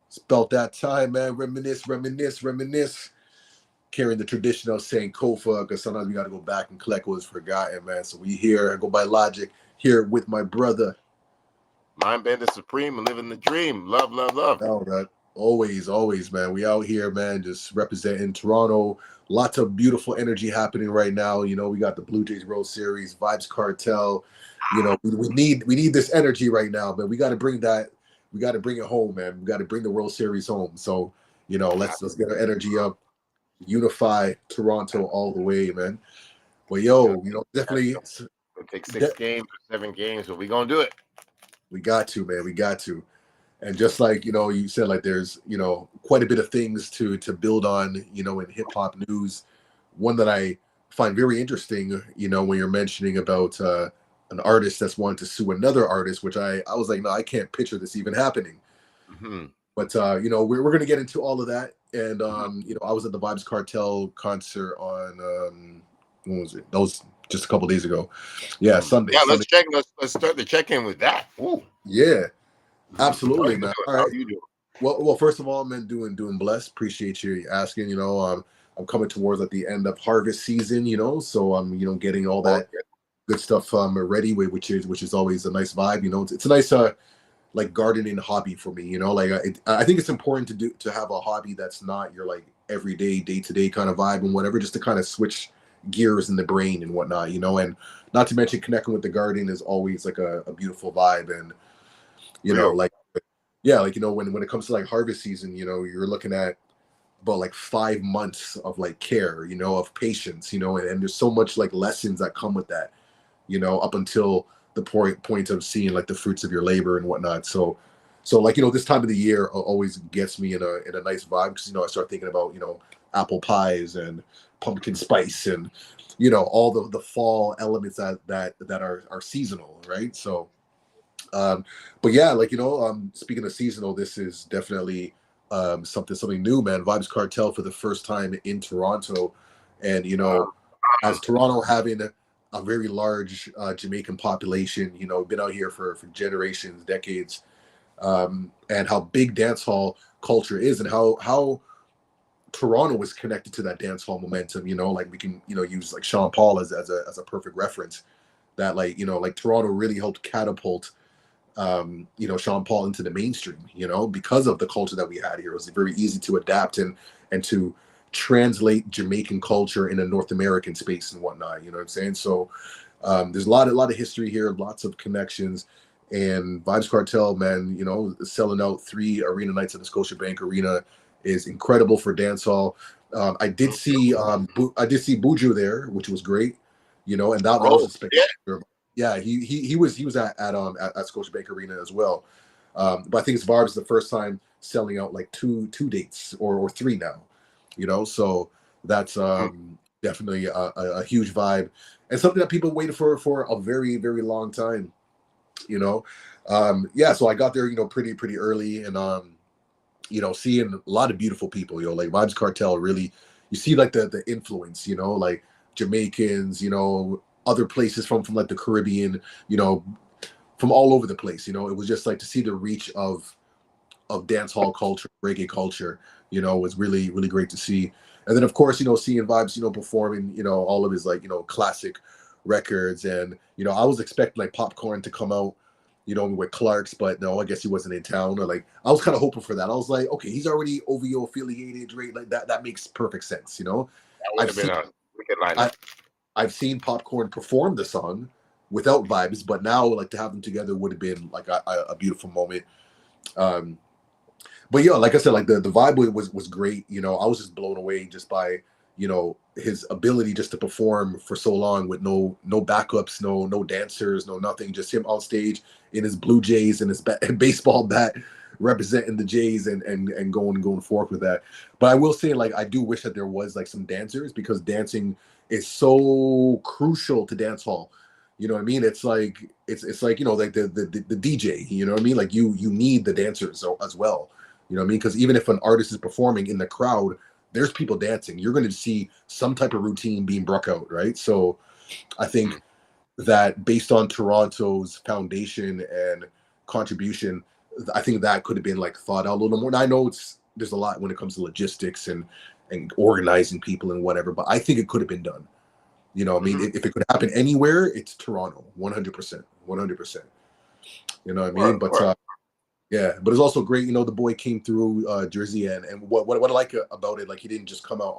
It's about that time, man. Reminisce, reminisce, reminisce. Carrying the tradition of saying Kofa, because sometimes we got to go back and collect what was forgotten, man. So we here, I go by Logic, here with my brother. Mind Bender Supreme, living the dream. Love, love, love. Oh, that always, always, man. We out here, man, just representing Toronto. Lots of beautiful energy happening right now. You know, we got the Blue Jays World Series, Vibes Cartel. You know, we need this energy right now, man. We got to bring that. We got to bring it home, man. We got to bring the World Series home. So, you know, let's get our energy up, unify Toronto all the way, man. But yo, you know, definitely, It'll take 6 games or 7 games, but we're gonna do it. we got to, man. We got to. And just like, you know, you said, like, there's, you know, quite a bit of things to build on, you know, in hip hop news. One that I find very interesting, you know, when you're mentioning about an artist that's wanting to sue another artist, which I was like, no, I can't picture this even happening. Mm-hmm. But you know, we're going to get into all of that. And you know, I was at the Vibes Cartel concert on when was it? That was just a couple days ago. Yeah, Sunday. Yeah, Sunday. let's start the check-in with that. Ooh. Yeah, absolutely, man. All How right. you doing? Well, first of all, man, doing blessed. Appreciate you asking. You know, I'm coming towards at the end of harvest season. You know, so I'm you know getting all that good stuff ready, which is always a nice vibe. You know, it's a nice like gardening hobby for me. You know, like I think it's important to have a hobby that's not your like everyday day to day kind of vibe and whatever, just to kind of switch gears in the brain and whatnot. You know, and not to mention connecting with the garden is always like a beautiful vibe and you know like. Yeah, like you know, when it comes to like harvest season, you know, you're looking at about like 5 months of like care, you know, of patience, you know, and there's so much like lessons that come with that, you know, up until the point of seeing like the fruits of your labor and whatnot. So like you know, this time of the year always gets me in a nice vibe because you know I start thinking about you know apple pies and pumpkin spice and you know all the fall elements that are seasonal, right? So but yeah, like you know, speaking of seasonal, this is definitely something new, man. Vibes Cartel for the first time in Toronto, and you know, as Toronto having a very large Jamaican population, you know, been out here for generations, decades, and how big dance hall culture is, and how Toronto is connected to that dance hall momentum. You know, like we can you know use like Sean Paul as a perfect reference. That like you know like Toronto really helped catapult you know, Sean Paul into the mainstream, you know, because of the culture that we had here. It was very easy to adapt and to translate Jamaican culture in a North American space and whatnot. You know what I'm saying? So there's a lot of history here, lots of connections. And Vibes Cartel, man, you know, selling out 3 arena nights at the Scotiabank Arena is incredible for dancehall. I did see Buju there, which was great, you know, and that was a spectacular. Yeah, he was at Scotiabank Arena as well. But I think it's Barb's the first time selling out like two dates or 3 now, you know. So that's definitely a huge vibe and something that people waited for a very very long time, you know. Yeah, so I got there, you know, pretty early and you know, seeing a lot of beautiful people, you know, like Vibes Cartel really, you see like the influence, you know, like Jamaicans, you know, other places from like the Caribbean, you know, from all over the place. You know, it was just like to see the reach of dance hall culture, reggae culture, you know, was really great to see. And then of course, you know, seeing Vibes, you know, performing, you know, all of his like, you know, classic records. And, you know, I was expecting like Popcorn to come out, you know, with Clark's, but no, I guess he wasn't in town. Or like I was kind of hoping for that. I was like, okay, he's already OVO affiliated, right? Like that makes perfect sense, you know. That would have been a wicked lineup. I've seen Popcorn perform the song without Vibes, but now like to have them together would have been like a beautiful moment. Um, but yeah, like I said, like the vibe was great. You know, I was just blown away just by you know his ability just to perform for so long with no backups, no dancers, no nothing, just him on stage in his Blue Jays and his baseball bat representing the Jays and going forth with that. But I will say, like, I do wish that there was like some dancers because dancing is so crucial to dance hall. You know what I mean? It's like it's like you know like the DJ. You know what I mean? Like you need the dancers as well. You know what I mean? Because even if an artist is performing in the crowd, there's people dancing. You're going to see some type of routine being broke out, right? So I think that based on Toronto's foundation and contribution, I think that could have been like thought out a little more. And I know there's a lot when it comes to logistics and organizing people and whatever, but I think it could have been done. You know, I mean, if it could happen anywhere, it's Toronto, 100%, 100%. You know what I mean? Right, But right. yeah, but it's also great. You know, the boy came through Jersey, and what I like about it, like he didn't just come out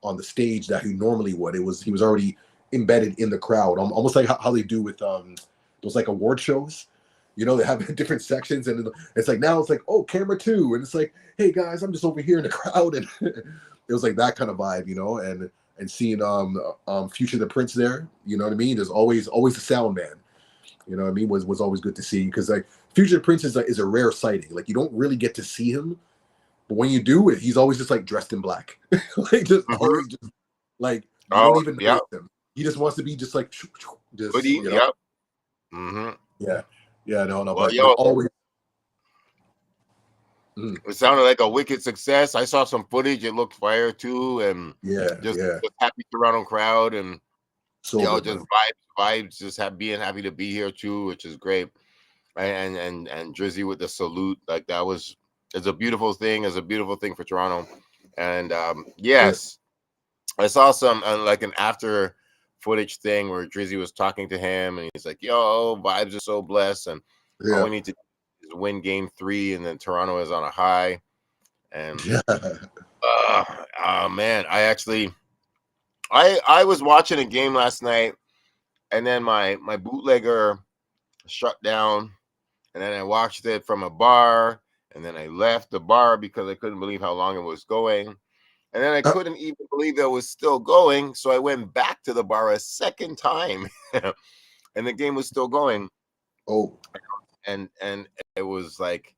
on the stage that he normally would. He was already embedded in the crowd, almost like how they do with those like award shows. You know, they have different sections, and it's like now it's like, oh, camera two, and it's like, hey guys, I'm just over here in the crowd, and it was like that kind of vibe, you know, and seeing Future the Prince there, you know what I mean? There's always the sound man, you know what I mean? Was always good to see because like Future the Prince is a rare sighting. Like you don't really get to see him, but when you do, he's always just like dressed in black, like just Mm-hmm. always just like you Oh, don't even yeah. notice him. He just wants to be just like just Hoodie. you know, Yep. Mm-hmm. yeah, yeah, no, Well, but yo, always. Mm, it sounded like a wicked success. I saw some footage. It looked fire too, and yeah, just yeah, the happy Toronto crowd, and so good, just man. vibes, just being happy to be here too, which is great. And Drizzy with the salute, like that was, it's a beautiful thing. It's a beautiful thing for Toronto, and Yeah, yes, I saw some like an after footage thing where Drizzy was talking to him, and he's like, "Yo, vibes are so blessed, and all yeah, we need to do is win Game 3, and then Toronto is on a high." And yeah. oh man, I was watching a game last night, and then my bootlegger shut down, and then I watched it from a bar, and then I left the bar because I couldn't believe how long it was going, and then I Uh, couldn't even believe that it was still going, so I went back to the bar a second time, and the game was still going, oh, and it was like,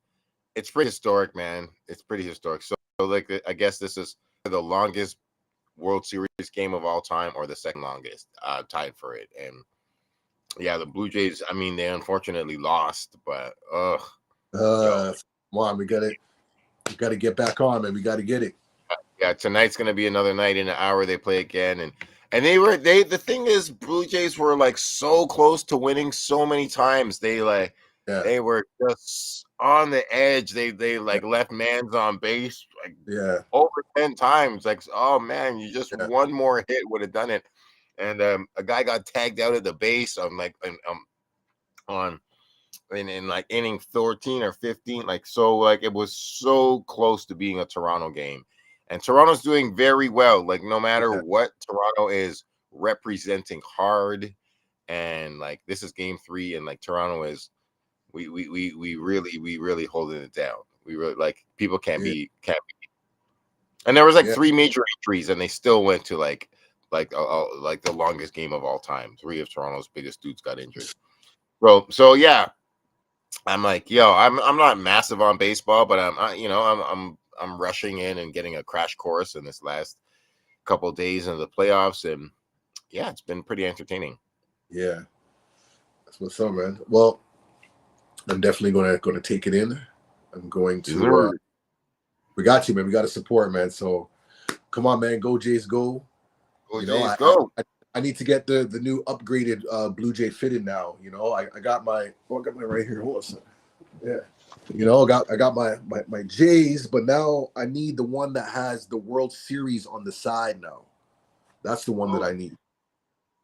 it's pretty historic, man. It's pretty historic. So like I guess this is the longest World Series game of all time, or the second longest, tied for it. And yeah, the Blue Jays, I mean, they unfortunately lost, but yo, come on, we got to get back on, man. We got to get it. yeah, tonight's gonna be another night. In an hour they play again, and they the thing is, Blue Jays were like so close to winning so many times. Yeah, They were just on the edge. They yeah, like left man's on base like yeah, over 10 times. Like, oh man, you just yeah, one more hit would have done it. And a guy got tagged out of the base on like on in like inning 14 or 15. Like, so like it was so close to being a Toronto game. And Toronto's doing very well. Like, no matter yeah, what, Toronto is representing hard. And like this is game 3, and like Toronto is, we really holding it down. We really, like, people yeah, can't. And there was like yeah, 3 major injuries, and they still went to like the longest game of all time. 3 of Toronto's biggest dudes got injured. So yeah, I'm like, yo, I'm not massive on baseball, but I'm rushing in and getting a crash course in this last couple of days of the playoffs, and yeah, it's been pretty entertaining. yeah. That's what's up, man. Well, I'm definitely gonna take it in. I'm going to. We got you, man. We got to support, man. So come on, man. Go Jays, go. Go You know, Jays, go! I need to get the new upgraded Blue Jay fitted now. You know, I got my right here. Hold on a second. Yeah. You know, I got my Jays, but now I need the one that has the World Series on the side now. That's the one that Oh, I need.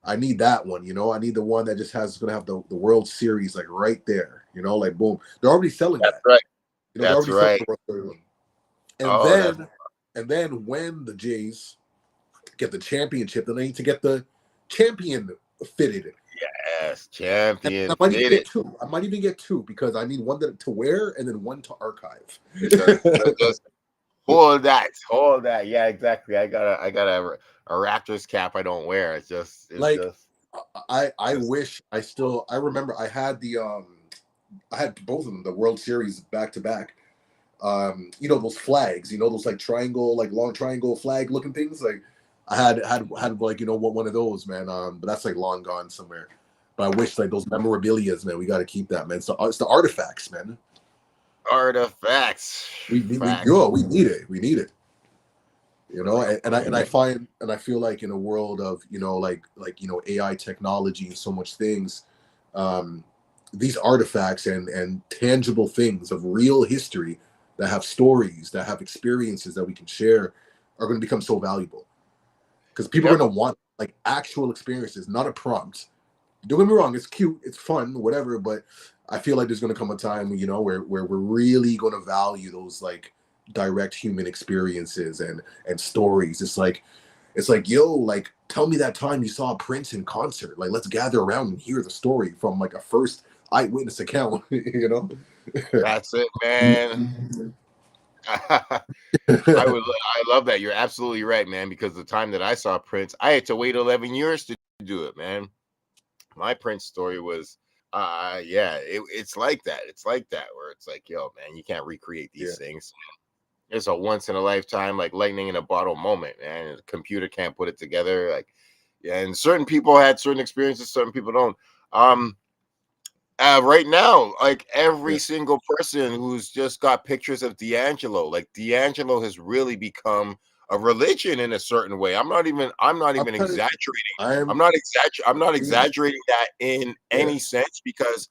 I need that one, you know. I need the one that just has gonna have the World Series like right there, you know, like boom. They're already selling that's that. right. You know, they're That's already selling right. the World Series one. And Oh, that's then when the Jays get the championship, then they need to get the champion fitted. yes, And I champion might even fitted. get two. I might even get two because I need one to wear and then one to archive. Just hold that. Yeah, exactly. I got a Raptors cap I don't wear. It's Like just I just wish I remember I had both of them, the World Series back to back. You know those flags, you know those like triangle, like long triangle flag looking things. Like I had like, you know, what, one of those, man. But that's like long gone somewhere. But I wish like those memorabilia's, man. We got to keep that, man. So it's the artifacts, man. artifacts. Facts. We need it. We need it. You know, and I find and I feel like in a world of, you know, like you know, AI technology and so much things, um, these artifacts and tangible things of real history that have stories, that have experiences that we can share, are going to become so valuable because people are Yep. going to want like actual experiences, not a prompt. Don't get me wrong, it's cute, it's fun, whatever, but I feel like there's going to come a time, where we're really going to value those like direct human experiences and stories. It's like, yo, like, tell me that time you saw Prince in concert. Like, let's gather around and hear the story from like a first eyewitness account. That's it, man. I love that. You're absolutely right, man. Because the time that I saw Prince, I had to wait 11 years to do it, man. My Prince story was, yeah, it's like that. It's like that where it's like, yo, man, you can't recreate Yeah, these things. It's a once in a lifetime, like lightning in a bottle moment, man. The computer can't put it together. Like, yeah, and certain people had certain experiences, certain people don't. Um, right now, like every yeah. single person who's just got pictures of D'Angelo, like D'Angelo has really become a religion in a certain way. I'm not I'm even kind of, exaggerating. I'm, I'm not yeah, exaggerating that in yeah. any sense because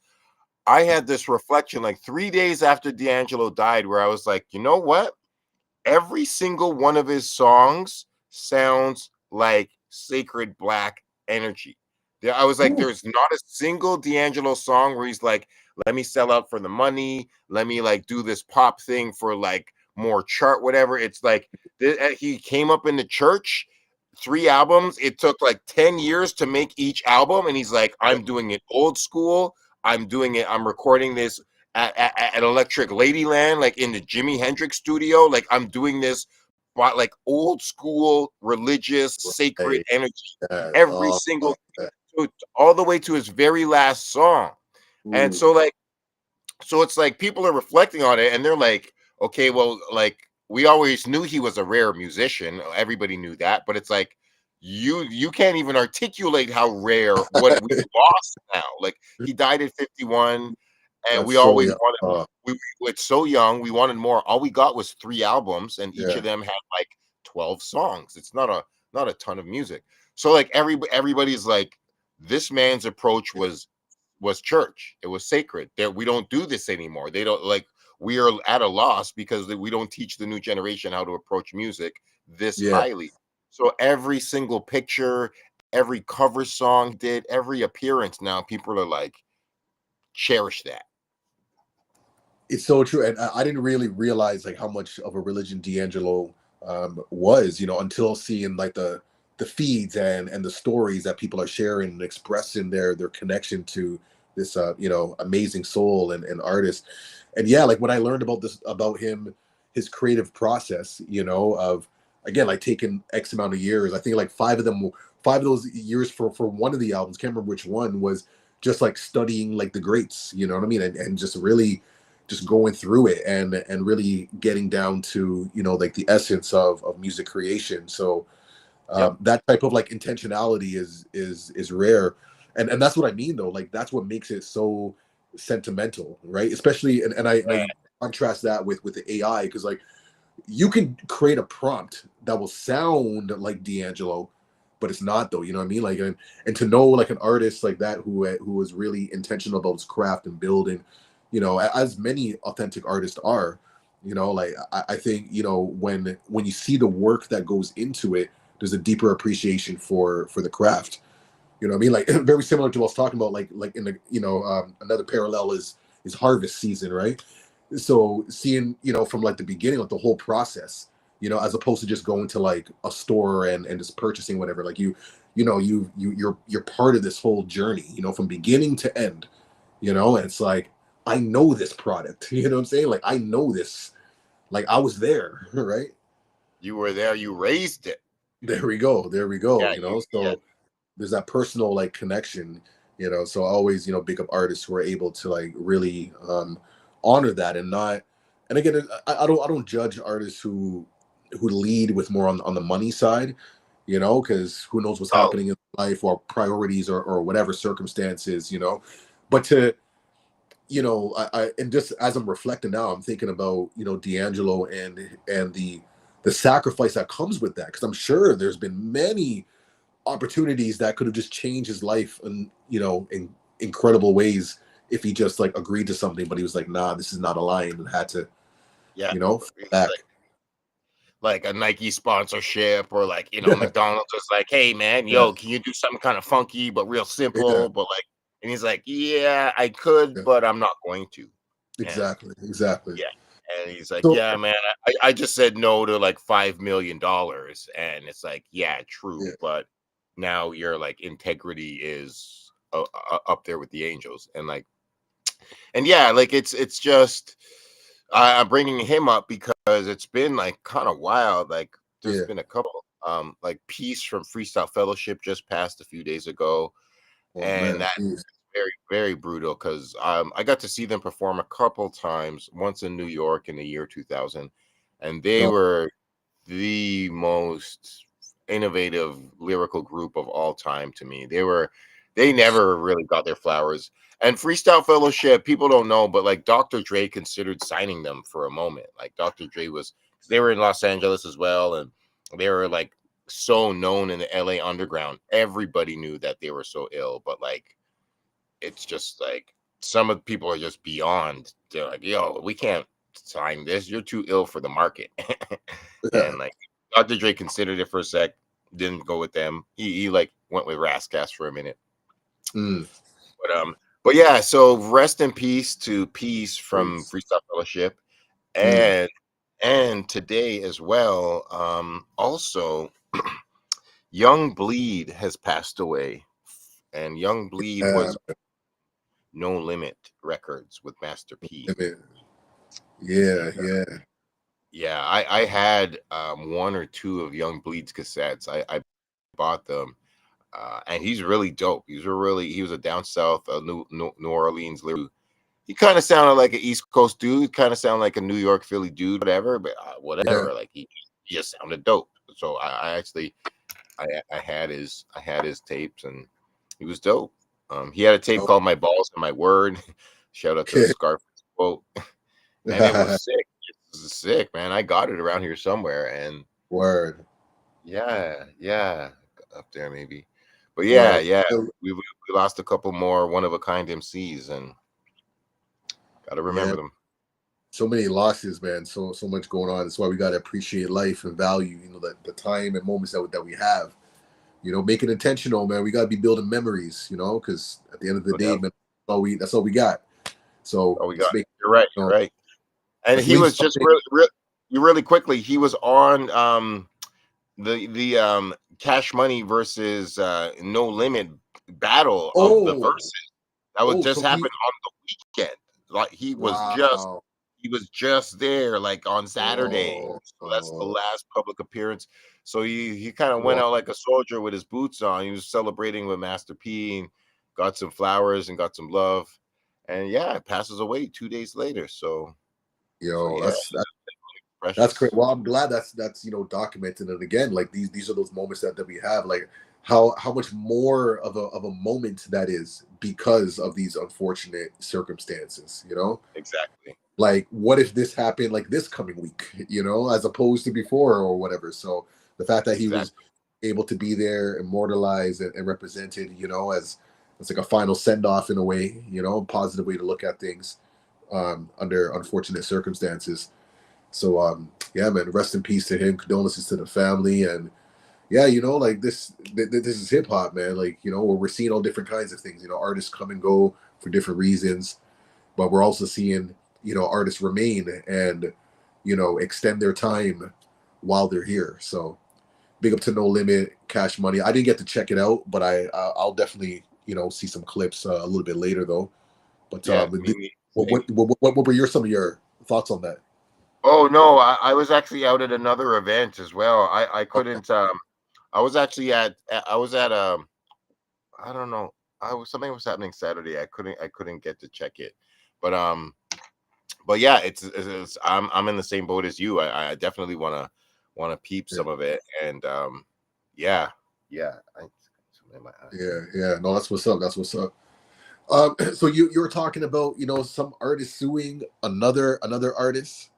I had this reflection like 3 days after D'Angelo died, where I was like, you know what? Every single one of his songs sounds like sacred black energy. I was like, Ooh, there's not a single D'Angelo song where he's like, let me sell out for the money, let me like do this pop thing for like more chart, whatever. It's like he came up in the church, 3 albums. It took like 10 years to make each album, and he's like, yeah, I'm doing it old school. I'm recording this at Electric Ladyland, like in the Jimi Hendrix studio. Like I'm doing this, but like old school, religious, sacred right. energy. Yeah. Every Oh, single, yeah. all the way to his very last song. And Ooh, so like, so it's like people are reflecting on it and they're like, okay, well, like we always knew he was a rare musician. Everybody knew that, but it's like you can't even articulate how rare what we lost now. Like he died at 51 and that's we so, always yeah. wanted we it's so young, we wanted more. All we got was 3 albums and each Yeah, of them had like 12 songs. It's not a ton of music. So like everybody's like this man's approach was church. It was sacred. That we don't do this anymore. They don't like we are at a loss because we don't teach the new generation how to approach music this yeah. highly. So every single picture, every cover song did, every appearance now people are like cherish that. It's so true, and I didn't really realize like how much of a religion D'Angelo was, until seeing like the feeds and the stories that people are sharing and expressing their connection to this amazing soul and artist. And yeah, like when I learned about him, his creative process, of again like taking X amount of years. I think like five of those years for one of the albums, can't remember which one, was just like studying like the greats, you know what I mean, and just really just going through it and really getting down to like the essence of music creation. So Yep. that type of like intentionality is rare, and that's what I mean though. Like that's what makes it so sentimental, right? Especially and I contrast that with the AI, because like you can create a prompt that will sound like D'Angelo, but it's not though. You know what I mean? Like and to know like an artist like that who was really intentional about his craft and building, as many authentic artists are. Like I think when you see the work that goes into it, there's a deeper appreciation for the craft. You know what I mean? Like very similar to what I was talking about. Like in the another parallel is harvest season, right? So seeing from like the beginning, like the whole process, as opposed to just going to like a store and just purchasing whatever. Like you're part of this whole journey, from beginning to end. And it's like I know this product. You know what I'm saying? Like I know this. Like I was there, right? You were there, you raised it. There we go. There we go. Yeah, yeah. So there's that personal like connection. So I always big up artists who are able to like really honor that and not. And again, I don't judge artists who lead with more on the money side, because who knows what's Oh, happening in life or priorities or whatever circumstances. But to I and just as I'm reflecting now, I'm thinking about D'Angelo and the sacrifice that comes with that, because I'm sure there's been many opportunities that could have just changed his life in incredible ways if he just like agreed to something, but he was like, nah, this is not aligned, and had to, Yeah, fall back. like a Nike sponsorship, or like, Yeah, McDonald's was like, "Hey man, yeah, yo, can you do something kind of funky but real yeah, simple?" But like, and he's like, "Yeah, I could, yeah. but I'm not going to." And Exactly, exactly. yeah, and he's like, So "Yeah, man, I just said no to like $5 million," and it's like, yeah, true, yeah, but now your like integrity is up there with the angels, and like, and yeah, like it's just I'm bringing him up because it's been like kind of wild. Like there's yeah. been a couple, like Peace from Freestyle Fellowship just passed a few days ago, Oh and man, that jeez. very very brutal because I got to see them perform a couple times. Once in New York in the year 2000, and they No, were the most innovative lyrical group of all time to me. They never really got their flowers. And Freestyle Fellowship, people don't know, but like Dr. Dre considered signing them for a moment. Like Dr. Dre was, they were in Los Angeles as well, and they were like so known in the LA underground. Everybody knew that they were so ill, but like it's just like some of the people are just beyond. They're like, yo, we can't sign this. You're too ill for the market. yeah. And like Dr. Dre considered it for a sec, didn't go with them. He like went with Rascast for a minute. Mm, But yeah, so rest in peace to Peace from please. Freestyle Fellowship. Mm, And today as well, also Young Bleed has passed away. And Young Bleed yeah, was No Limit Records with Master I P. mean, yeah, And yeah. yeah, I had one or two of Young Bleed's cassettes. I bought them. And he's really dope. He was a down south New Orleans lyric. He kind of sounded like an East Coast dude, kind of sounded like a New York Philly dude, whatever. But Yeah. whatever, like he just sounded dope. So I actually I had his tapes, and he was dope. He had a tape Oh, called "My Balls and My Word." Shout out to the okay. Scarface quote, and it was sick. It was sick, man. I got it around here somewhere, and Word, yeah, up there maybe. But word. yeah, we lost a couple more one of a kind MCs, and gotta Yeah, remember them. so many losses, man. So much going on. That's why we gotta appreciate life and value. The time and moments that we have. Make it intentional, man. We gotta be building memories. Because at the end of the No day, doubt. man, that's all we got. So Oh, we let's got. make You're right. you know, You're right. And let's he leave was just something. really quickly. He was on the Cash Money versus No Limit battle of the Oh, verses that was just so he happened on the weekend. Like wow. he was just there like on Saturday. Oh, So that's the last public appearance. So he kind of went wow. out like a soldier with his boots on. He was celebrating with Master P and got some flowers and got some love. And yeah, it passes away 2 days later. So Yo, yeah, that's great. precious. Well, I'm glad that's documented. And again, like these are those moments that we have. Like how much more of a moment that is because of these unfortunate circumstances. Exactly. Like what if this happened like this coming week? As opposed to before or whatever. So the fact that he was Exactly. able to be there, immortalized and represented, as like a final send off in a way. A positive way to look at things under unfortunate circumstances. So yeah, man, rest in peace to him. Condolences to the family, and yeah, like this is hip hop, man. Like where we're seeing all different kinds of things. Artists come and go for different reasons, but we're also seeing artists remain and extend their time while they're here. So big up to No Limit, Cash Money. I didn't get to check it out, but I'll definitely see some clips a little bit later though. But Yeah, same. what were some of your thoughts on that? Oh no, I was actually out at another event as well. I Okay. couldn't I was actually I was at I don't know. I was Something was happening Saturday. I couldn't get to check it. But yeah, I'm in the same boat as you. I definitely wanna peep Yeah. some of it. And yeah, yeah. Something in my eye. Yeah, yeah. No, that's what's up. That's what's up. So you were talking about some artist suing another artist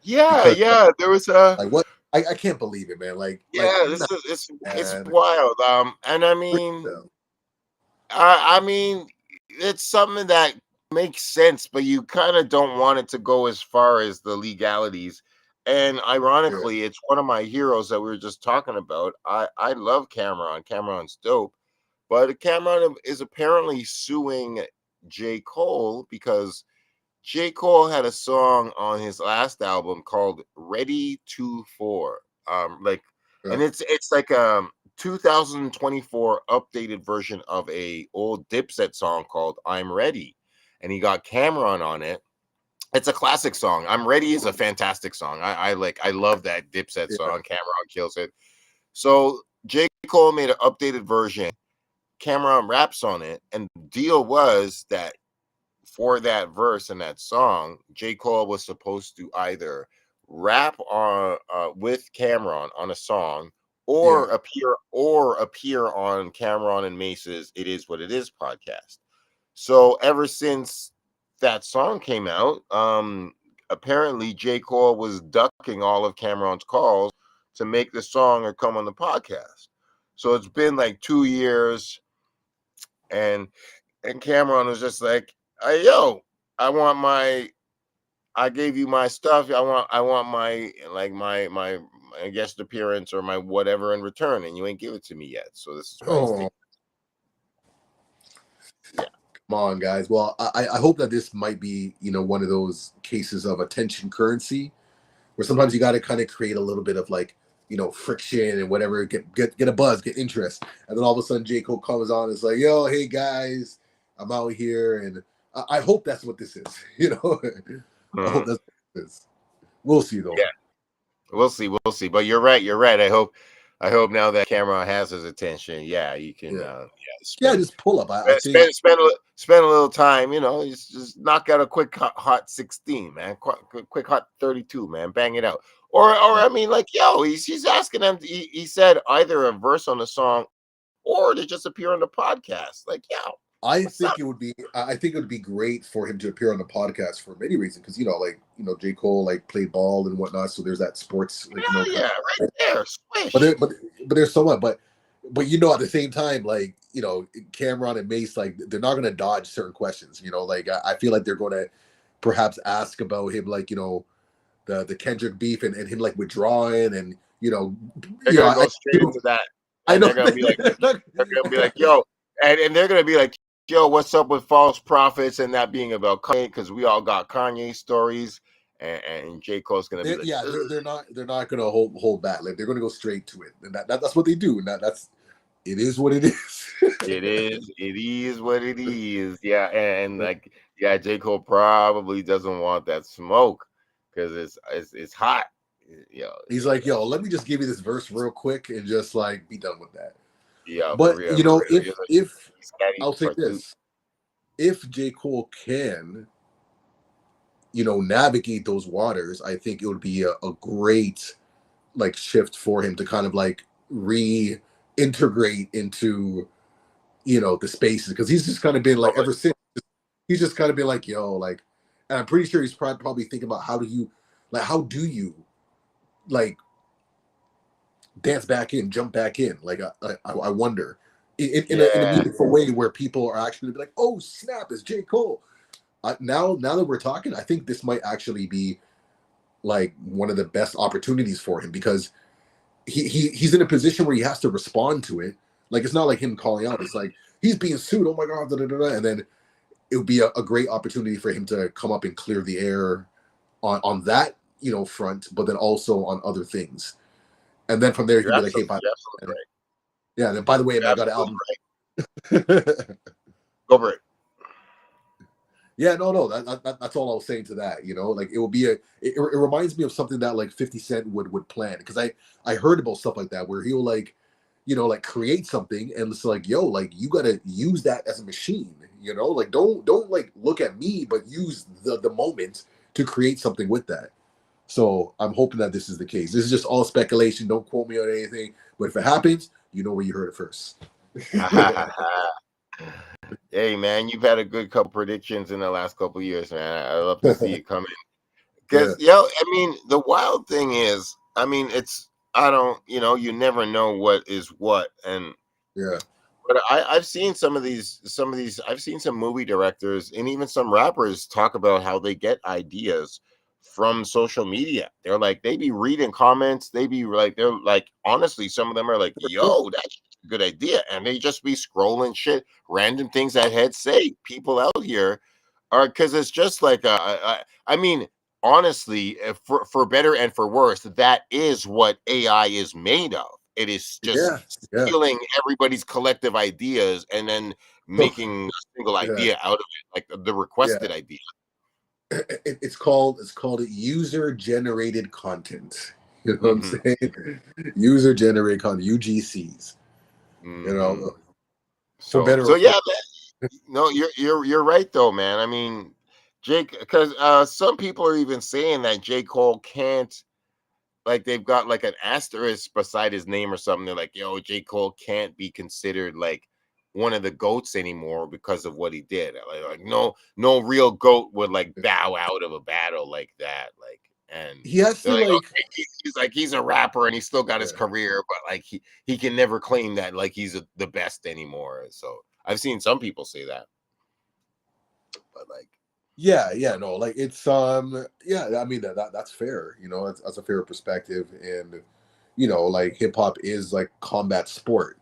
Yeah, because yeah. There was a like what I can't believe it, man. Like yeah, nah, it's man. wild. And I mean, it's something that makes sense, but you kind of don't want it to go as far as the legalities. And ironically, it's one of my heroes that we were just talking about. I love Cameron. Cameron's dope, but Cameron is apparently suing J. Cole because J. Cole had a song on his last album called "Ready to Four." And it's like a 2024 updated version of a old Dipset song called "I'm Ready," and he got Cameron on it. It's a classic song. "I'm Ready" is a fantastic song. I love that Dipset song. Cameron kills it. So J. Cole made an updated version. Cameron raps on it, and the deal was that for that verse in that song, J. Cole was supposed to either rap on with Cameron on a song, or appear on Cameron and Mace's "It Is What It Is" podcast. So ever since that song came out, apparently J. Cole was ducking all of Cameron's calls to make the song or come on the podcast. So it's been like 2 years, and Cameron was just like, "Hey, yo, I want my, I gave you my stuff. I want my my guest appearance or my whatever in return, and you ain't give it to me yet. So this is why it's taking." Yeah. Come on, guys. Well, I hope that this might be, one of those cases of attention currency where sometimes you got to kind of create a little bit of like, friction and whatever, get a buzz, get interest. And then all of a sudden J. Cole comes on and is like, yo, hey guys, I'm out here. And I hope that's what this is, I hope that's what this is. We'll see though. Yeah. We'll see. But you're right. I hope now that Cameron has his attention, you can just pull up. I think spend a little time, just knock out a quick hot 16, man. Quick hot 32, man. Bang it out. Or I mean, like, yo, he's asking them. He said either a verse on the song or to just appear on the podcast. Like, yo, I think it would be great for him to appear on the podcast for many reasons because J. Cole like played ball and whatnot, so there's that sports right there, swish. But there's so much, but at the same time, like Cameron and Mace, like they're not gonna dodge certain questions. Like I feel like they're gonna perhaps ask about him, like the Kendrick beef and him like withdrawing and they're gonna go straight into that. I know they're gonna be like, yo, and they're gonna be like, yo, what's up with false prophets and that being about Kanye? Because we all got Kanye stories, and J. Cole's gonna be like, they're not gonna hold back. Like they're gonna go straight to it, and that's what they do. And it is what it is. It is what it is. Yeah, and like J. Cole probably doesn't want that smoke because it's hot. He's like, yo, let me just give you this verse real quick and just like be done with that. Yeah, but if I'll say this, if J. Cole can, navigate those waters, I think it would be a great like shift for him to kind of like reintegrate into, the spaces because he's just kind of been like ever since he's just kind of been like, yo, like, and I'm pretty sure he's probably thinking about how do you like dance back in, jump back in. Like I wonder in a meaningful way where people are actually be like, oh snap, it's J. Cole. Now that we're talking, I think this might actually be like one of the best opportunities for him because he's in a position where he has to respond to it. Like it's not like him calling out. It's like he's being sued. Oh my god, and then it would be a great opportunity for him to come up and clear the air on that front, but then also on other things. And then from there, he can be like, hey, then by the way, man, I got an album. Go for it. Yeah, no, that's all I was saying to that. Like it will be it reminds me of something that like 50 Cent would plan because I heard about stuff like that where he'll like, like create something and it's like, yo, like you gotta use that as a machine, like don't like look at me, but use the moment to create something with that. So I'm hoping that this is the case. This is just all speculation. Don't quote me on anything. But if it happens, you know where you heard it first. Hey, man, you've had a good couple predictions in the last couple of years, man. I love to see it coming. Because, I mean, the wild thing is, I mean, you never know what is what. And But I've seen I've seen some movie directors and even some rappers talk about how they get ideas from social media. They're like, they be reading comments, they're like, honestly, some of them are like, yo, that's a good idea. And they just be scrolling shit, random things that heads say. People out here are, because it's just like I mean, honestly, for better and for worse, that is what AI is made of. It is just Yeah, yeah. stealing everybody's collective ideas and then So making a single yeah, idea out of it, like the requested yeah. idea. It's called user generated content. You know what I'm Hmm. saying? User generated content, UGCs. You Hmm. know, for So better so or yeah, for no, you're right though, man. I mean, Jake, because some people are even saying that J. Cole can't, like, they've got like an asterisk beside his name or something. They're like, yo, J. Cole can't be considered like one of the goats anymore because of what he did. No real goat would like bow out of a battle like that. Like, and he has they're to like, like okay, he's like, he's a rapper and he's still got his yeah. career, but like he can never claim that like he's the best anymore. So I've seen some people say that, but like, Yeah, no, like it's yeah, I mean that's fair, that's a fair perspective. And like hip hop is like combat sport,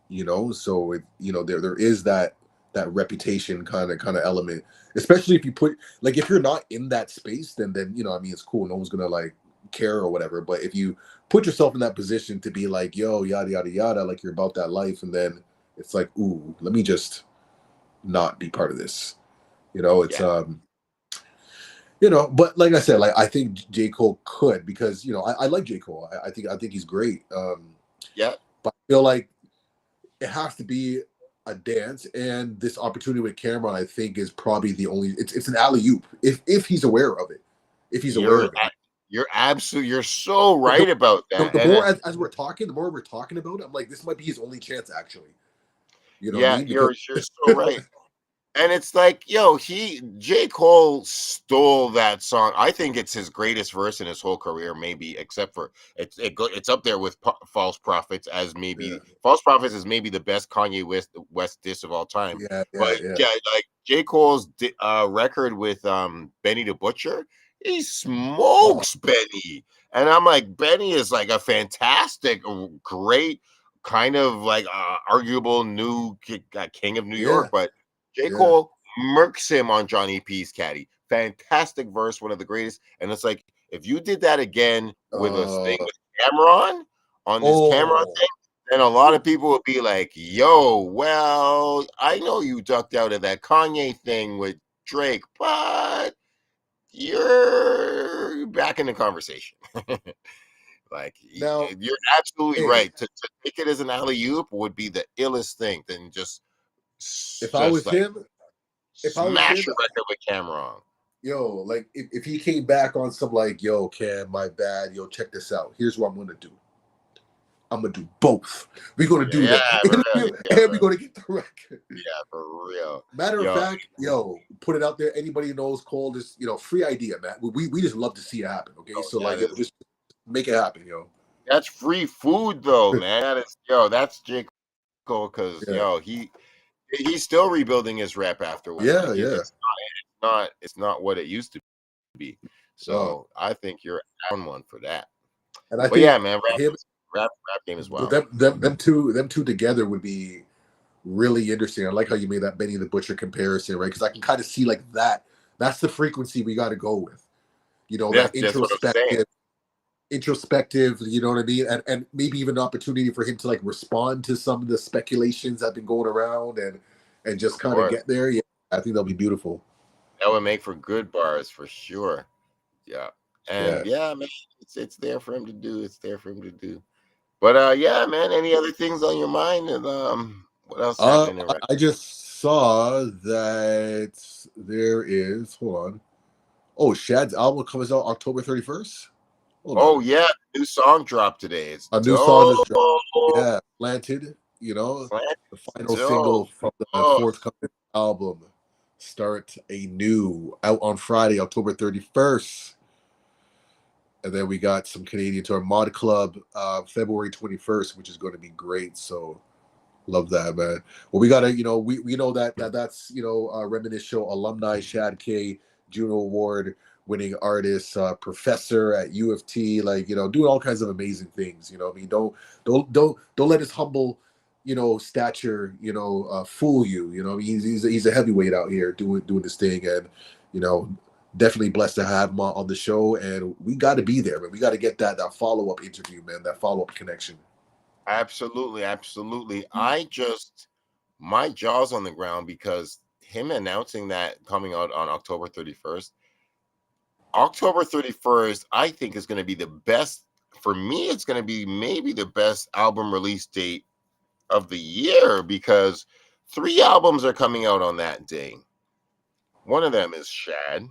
so there is that reputation kind of element, especially if you put, like, if you're not in that space, then I mean, it's cool, no one's gonna like care or whatever. But if you put yourself in that position to be like, yo, yada yada yada, like you're about that life, and then it's like, ooh, let me just not be part of this, it's yeah, but like I said, like I think J. Cole could, because I like J. Cole. I think he's great. yeah, But I feel like it has to be a dance, and this opportunity with Cameron, I think, is probably the only. It's an alley oop if he's aware of it. If he's aware you're of it. you're so The, right about the, that. the And more as we're talking, the more we're talking about it, I'm like, this might be his only chance, actually. You know what I yeah, mean? Because you're so right. And it's like, yo, J. Cole stole that song. I think it's his greatest verse in his whole career, maybe, except for it's up there with False Prophets, as yeah, maybe False Prophets is maybe the best Kanye West diss of all time. yeah, But yeah, yeah. yeah, like J. Cole's record with Benny the Butcher, he Oh, smokes Benny. And I'm like, Benny is like a fantastic, great, kind of like arguable new king of New York, yeah, but J. yeah. Cole murks him on Johnny P's Caddy. Fantastic verse, one of the greatest. And it's like, if you did that again with a thing Uh, with Cameron on this Cameron oh, thing, then a lot of people would be like, yo, well, I know you ducked out of that Kanye thing with Drake, but you're back in the conversation. Like, now, you're absolutely hey, right. To take it as an alley oop would be the illest thing than if I just was like him, if I was smash him, a record with Cameron. yo, like if he came back on some like, yo, Cam, my bad, yo, check this out. Here's what I'm gonna do. I'm gonna do both. We're gonna Yeah, do the yeah, for real. interview Yeah, and we're gonna get the record. yeah, for real. Matter of Yo, fact, yo, put it out there. Anybody who knows Cole, just free idea, man. We just love to see it happen. Okay, oh, so like, yo, just make it happen, yo. that's free food though, man. That is, yo, that's J. Cole, because Yeah, yo, he's still rebuilding his rep afterwards. yeah, Like yeah. it's not what it used to be. No, So I think you're on one for that. and I But yeah, think man, him, rap game is wild. them two together would be really interesting. I like how you made that Benny the Butcher comparison, right? Because I can kind of see like that. That's the frequency we got to go with. That That's what I'm saying. introspective. You know what I mean? And maybe even an opportunity for him to like respond to some of the speculations that have been going around, and just Of kind of course, get there. Yeah, I think that'll be beautiful. that would make for good bars for sure. Yeah, Yeah. and yeah, man, it's there for him to do. It's there for him to do. But yeah, man. Any other things on your mind? And what else happening in rap? I just saw that there is. Hold on. Oh, Shad's album comes out October 31st. Hold Oh on. yeah, new song dropped today. It's A new song dope. is dropped. Yeah, Planted. Plant The is final single dope. from the Oh, forthcoming album, Start Anew, out on Friday, October 31st. And then we got some Canadian tour, Mod Club, February 21st, which is going to be great. So Love that, man. Well, we gotta, we know that's Reminisce Show alumni Shad K, Juno Award winning artist, professor at U of T, like doing all kinds of amazing things. I mean, don't let his humble, stature, fool you. I mean, he's a heavyweight out here doing this thing, and you know, definitely blessed to have him on the show, and we got to be there, man. We got to get that follow up interview, man. That follow up connection. Absolutely, absolutely. My jaw's on the ground because him announcing that coming out on October 31st. October 31st, I think is going to be the best for me. It's going to be maybe the best album release date of the year because 3 albums are coming out on that day. One of them is Shad.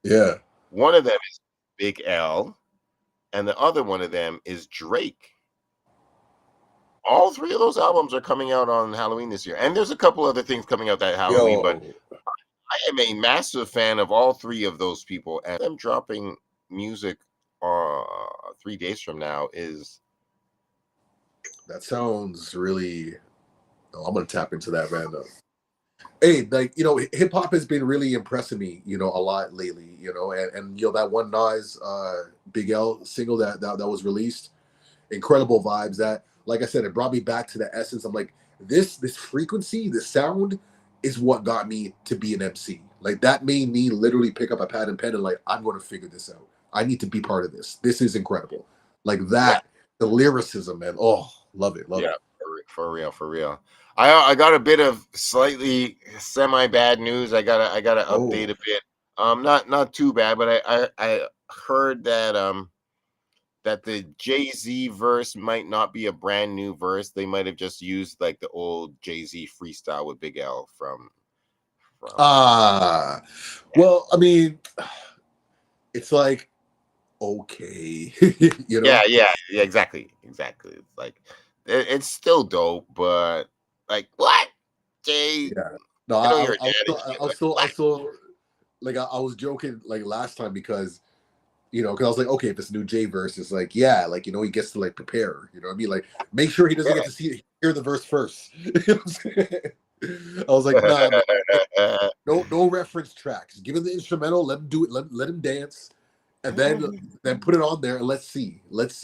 Yeah. One of them is Big L. And the other one of them is Drake. All 3 of those albums are coming out on Halloween this year. And there's a couple other things coming out that Halloween, but I am a massive fan of all 3 of those people. And them dropping music 3 days from now that sounds really. Oh, I'm gonna tap into that, man. Though. Hey, like hip hop has been really impressing me, a lot lately, and that one Nas Big L single that was released, incredible vibes. That, like I said, it brought me back to the essence. I'm like, this frequency, this sound is what got me to be an MC. Like that made me literally pick up a pad and pen and like, I'm going to figure this out. I need to be part of this. This is incredible. Like that, the lyricism, man. Oh, love it, love it. For real. I got a bit of slightly semi bad news. I gotta update a bit. Not too bad, but I heard that that the Jay-Z verse might not be a brand new verse. They might have just used like the old Jay-Z freestyle with Big L from well, I mean, it's like okay, Yeah, exactly. It's like it's still dope, but like what? Jay, yeah. No, I know I you're a was dad. still, I still, like I was joking like last time because because I was like, okay, if it's new Jay verse, it's like, yeah, like he gets to like prepare, what I mean? Like make sure he doesn't get to hear the verse first. You know what I'm saying? I was like, nah, no reference tracks. Give him the instrumental, let him do it, let him dance, and then put it on there and let's see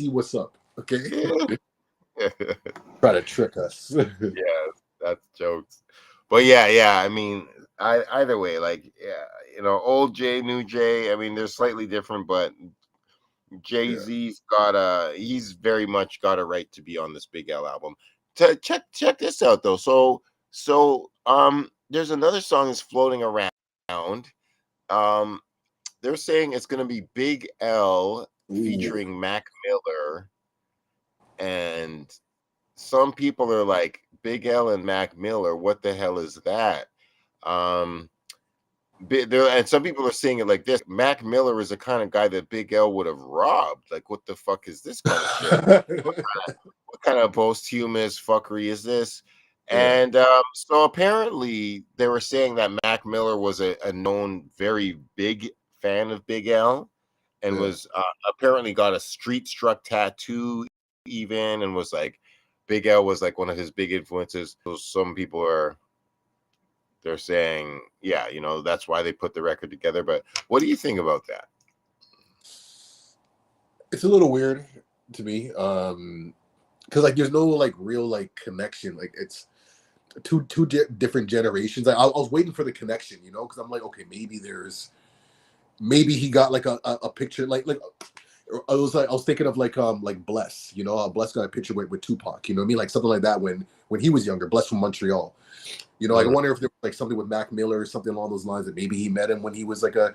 what's up. Okay. Try to trick us. Yeah, that's jokes. But yeah. I mean, either way, like old Jay, new Jay. I mean, they're slightly different, but Jay-Z's he's very much got a right to be on this Big L album. Check this out though. So there's another song that's floating around. They're saying it's gonna be Big L featuring Mac Miller, and some people are like, Big L and Mac Miller, what the hell is that? And some people are saying it like this: Mac Miller is the kind of guy that Big L would have robbed. Like, what the fuck is this kind of shit? What kind of posthumous fuckery is this? And so apparently they were saying that Mac Miller was a known very big fan of Big L and was apparently got a street struck tattoo even, and was like, Big L was like one of his big influences. So some people they're saying, yeah, that's why they put the record together. But what do you think about that? It's a little weird to me. Because like there's no like real like connection. Like it's two different generations. I was waiting for the connection, because I'm like, okay, maybe he got like a picture like I was thinking of like Bless, Bless got a picture with Tupac, you know what I mean, like something like that when he was younger, Bless from Montreal, like I wonder if there was like something with Mac Miller or something along those lines, that maybe he met him when he was like a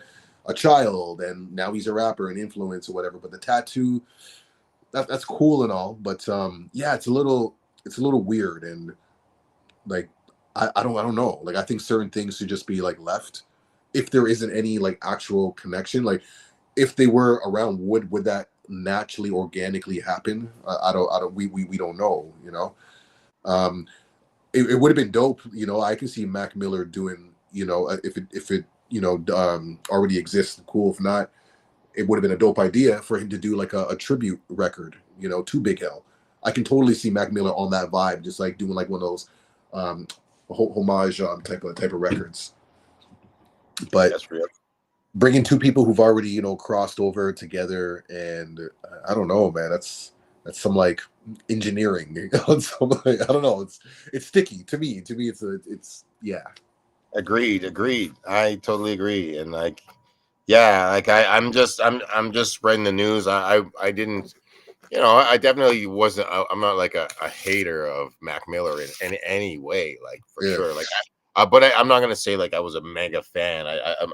child and now he's a rapper and influence or whatever. But the tattoo, that's cool and all, but yeah, it's a little weird, and like I don't know, like I think certain things should just be like left if there isn't any like actual connection. Like if they were around, would that naturally organically happen? We don't know, it would have been dope, I can see Mac Miller doing, if it already exists, cool. If not, it would have been a dope idea for him to do like a tribute record, to Big L. I can totally see Mac Miller on that vibe, just like doing like one of those um, homage type of records. But That's real. bringing two people who've already crossed over together, and I don't know, man, that's some like engineering on some, like, I don't know, it's sticky to me. It's yeah. Agreed. I totally agree. And like, yeah, like I'm just spreading the news. I didn't, I definitely wasn't. I'm not like a hater of Mac Miller in any way, like for Yeah. sure. Like, but I'm not gonna say like I was a mega fan.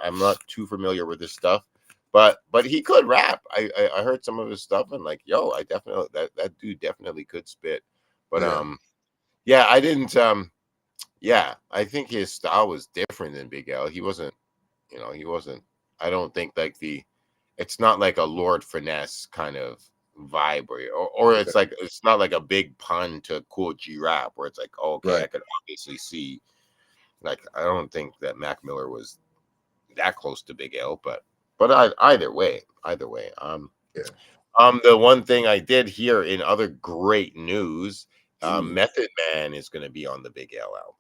I'm not too familiar with his stuff, but he could rap. I heard some of his stuff and like, yo, I definitely that dude definitely could spit. But Yeah. yeah, I didn't yeah, I think his style was different than Big L. He wasn't, he wasn't. I don't think like it's not like a Lord Finesse kind of vibe, or Okay. it's like it's not like a big pun to Cool G Rap, where it's like, oh, okay, I Right. could obviously see. Like, I don't think that Mac Miller was that close to Big L, but either way, Yeah. the one thing I did hear in other great news, Ooh. Method Man is going to be on the Big L album.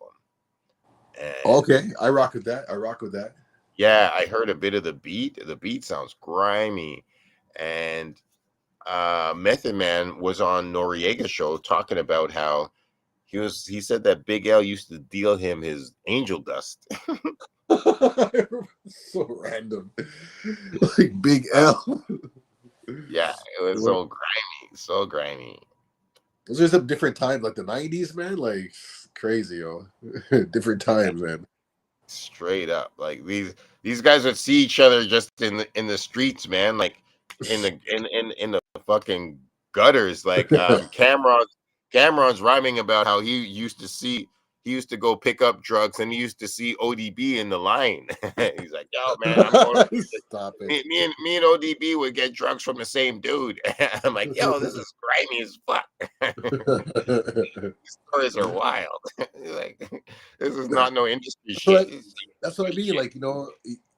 And Okay, I rock with that. I rock with that. yeah, I heard a bit of the beat. The beat sounds grimy. And Method Man was on Noriega's show talking about how he said that Big L used to deal him his angel dust. So random, like Big L. Yeah, it was so grimy. Those are some different times, like the '90s, man. Like crazy, yo. Different times, man. Straight up, like these guys would see each other just in the streets, man, like in the fucking gutters, like Cameron's rhyming about how he used to go pick up drugs and he used to see ODB in the line. He's like, yo, man, I'm going. Stop it. Me and ODB would get drugs from the same dude. I'm like, yo, this is grimy as fuck. These stories are wild. Like, this is not no industry So shit. that's what I mean. Like,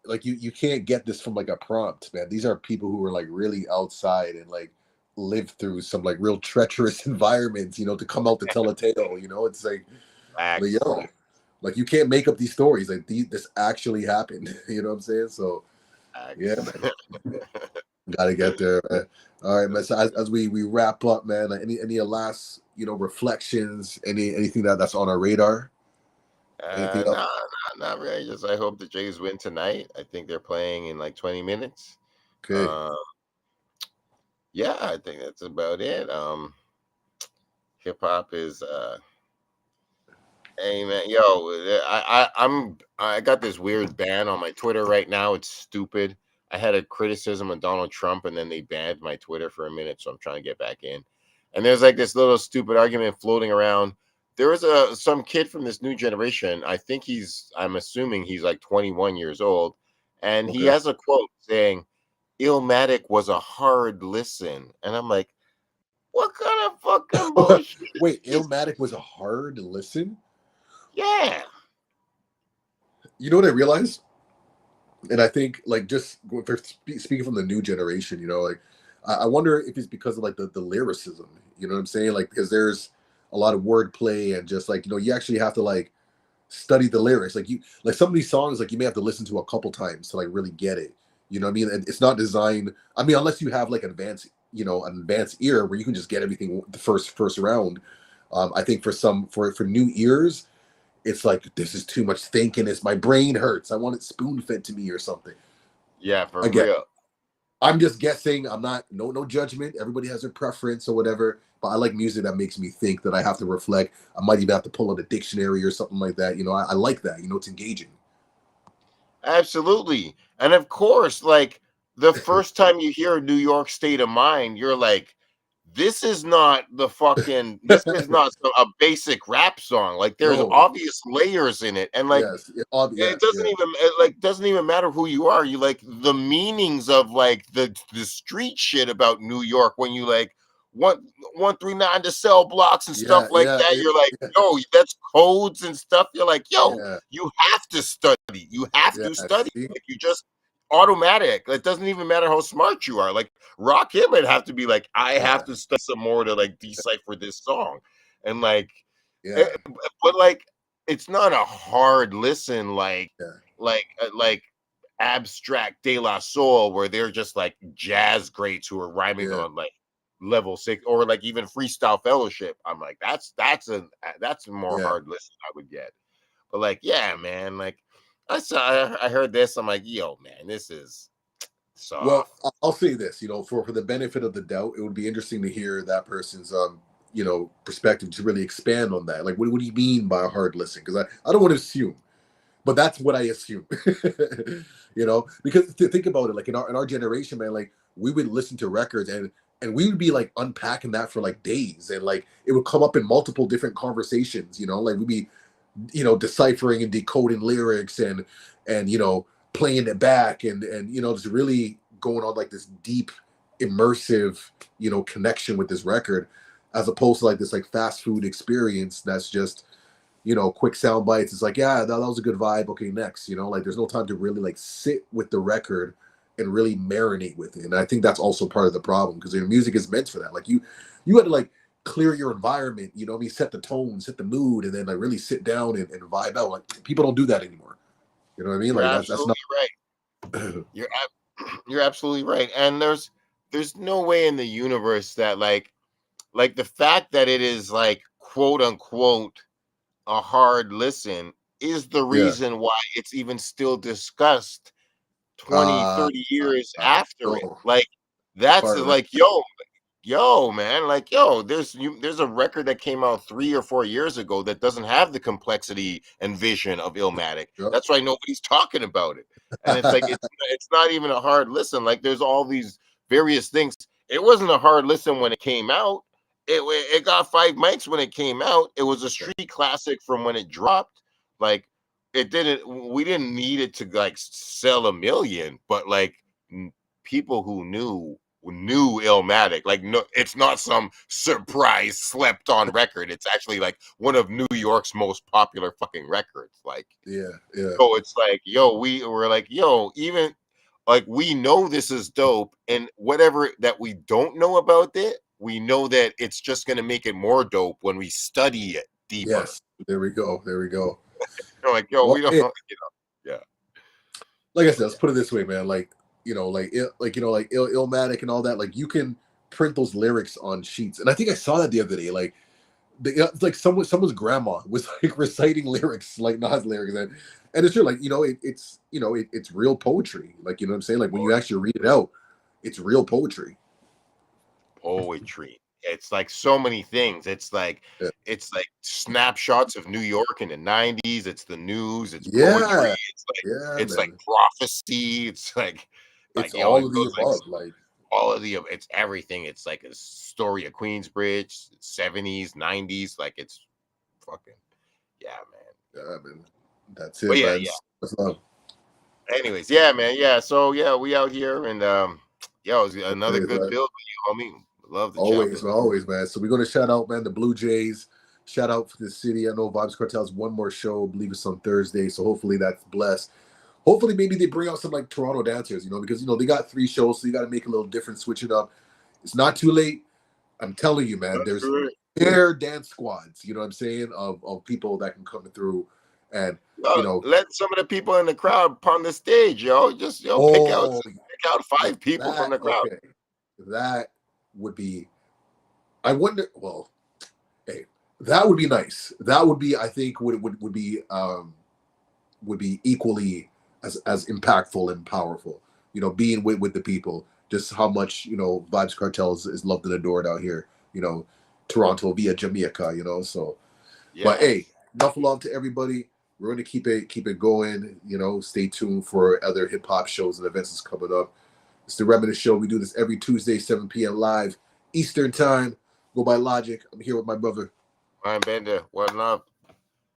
like you can't get this from like a prompt, man. These are people who are like really outside and like lived through some like real treacherous environments, to come out to tell a tale. It's like Facts. yo, like you can't make up these stories. Like this actually happened. You know what I'm saying? So yeah, Facts. man, gotta get there, man. All right, man. So as we wrap up, man, like any last reflections, anything that's on our radar, anything else? No, not really. Just I hope the Jays win tonight. I think they're playing in like 20 minutes. Okay. Um, yeah, I think that's about it. Hip hop is hey man, yo, I got this weird ban on my Twitter right now. It's stupid. I had a criticism of Donald Trump and then they banned my Twitter for a minute, so I'm trying to get back in. And there's like this little stupid argument floating around. There was some kid from this new generation. I'm assuming he's like 21 years old, and he Okay. has a quote saying, "Illmatic was a hard listen." And I'm like, what kind of fucking bullshit? Wait, Illmatic was a hard listen? Yeah. You know what I realized? And I think, like, just for speaking from the new generation, like, I wonder if it's because of like the lyricism. You know what I'm saying? Like, because there's a lot of wordplay and just like you actually have to like study the lyrics. Like some of these songs, like you may have to listen to a couple times to like really get it. You know what I mean? And it's not designed. I mean, unless you have like an advanced ear where you can just get everything the first round. I think for new ears, it's like this is too much thinking. It's my brain hurts. I want it spoon fed to me or something. Yeah, for Again, real. I'm just guessing. I'm not no judgment. Everybody has their preference or whatever. But I like music that makes me think, that I have to reflect. I might even have to pull out a dictionary or something like that. I like that. It's engaging. Absolutely. And of course, like the first time you hear New York State of Mind, you're like, this is not this is not a basic rap song. Like there's No. obvious layers in it. And like Yes. it Yeah. doesn't even matter who you are. You like the meanings of like the street shit about New York when you like 139 to cell blocks and Yeah. stuff like that. You're like, yo, that's codes and stuff. You're like, yo, Yeah. you have to study. You have Yeah. to study. See? Like you just automatic. It doesn't even matter how smart you are. Like Rakim would have to be like, I have to study some more to like decipher this song, and like, but like, it's not a hard listen like abstract De La Soul where they're just like jazz greats who are rhyming on like level 6 or like even Freestyle Fellowship. I'm like, that's a more hard listen I would get. But like, yeah, man, like I heard this. I'm like, yo, man, this is soft. Well, I'll say this, for the benefit of the doubt, it would be interesting to hear that person's perspective to really expand on that. Like, what do you mean by a hard listen? Because I don't want to assume, but that's what I assume. Because to think about it, like in our generation, man, like we would listen to records and we would be like unpacking that for like days, and like it would come up in multiple different conversations. Like we'd be deciphering and decoding lyrics and playing it back and just really going on like this deep immersive connection with this record, as opposed to like this like fast food experience that's just quick sound bites. It's like, yeah, that was a good vibe, okay, next. Like there's no time to really like sit with the record and really marinate with it. And I think that's also part of the problem, because your music is meant for that. Like you had to like clear your environment, set the tone, set the mood, and then like really sit down and vibe out. Like people don't do that anymore. You know what I mean? You're Like absolutely that's not right. You're absolutely right. And there's no way in the universe that like the fact that it is like quote unquote a hard listen is the reason why it's even still discussed 20, 30 years after it. Like that's like, yo, man, like, there's a record that came out 3 or 4 years ago that doesn't have the complexity and vision of Illmatic. That's why nobody's talking about it. And it's like it's not even a hard listen. Like there's all these various things. It wasn't a hard listen when it came out. It got 5 mics when it came out. It was a street classic from when it dropped. Like we didn't need it to like sell a million, but like people who knew Illmatic. Like, no, it's not some surprise slept on record. It's actually like one of New York's most popular fucking records. Like, so it's like, we were like, even like we know this is dope, and whatever that we don't know about it, we know that it's just gonna make it more dope when we study it deeper. Yes, there we go. Like, we don't know, yeah. Like I said, let's put it this way, man. Like, Illmatic and all that. Like, you can print those lyrics on sheets, and I think I saw that the other day. Like, it's like someone's grandma was like reciting lyrics, like Nas lyrics, and it's true. Like, it's real poetry. Like, you know what I'm saying? Like when you actually read it out, it's real poetry. It's like so many things. It's like snapshots of New York in the 90s. It's the news. It's poetry. It's like prophecy. It's like it's all of the above. Like all of the, it's everything. It's like a story of Queensbridge, 70s, 90s. Like it's fucking, man. That's it. But man. That's love. Anyways, man. So we out here, and it was another good build with you, homie. Love the always, man. So we're gonna shout out, man, the Blue Jays. Shout out for the city. I know Vibes Cartel's one more show. I believe it's on Thursday. So hopefully that's blessed. Hopefully maybe they bring out some like Toronto dancers, because they got 3 shows, so you got to make a little different, switch it up. It's not too late. I'm telling you, man. There's fair dance squads. You know what I'm saying? Of people that can come through, and let some of the people in the crowd upon the stage, just pick out 5 people from the crowd. Okay. That would be, I wonder, well, hey, that would be nice. That would be, I think, would be equally as impactful and powerful, being with the people, just how much, Vibes Cartel is loved and adored out here, Toronto via Jamaica, so, but hey, enough love to everybody. We're going to keep it going, stay tuned for other hip hop shows and events that's coming up. It's the Reminisce Show. We do this every Tuesday, 7 p.m. live, Eastern time. Go by Logic. I'm here with my brother. Ryan Bender. What up?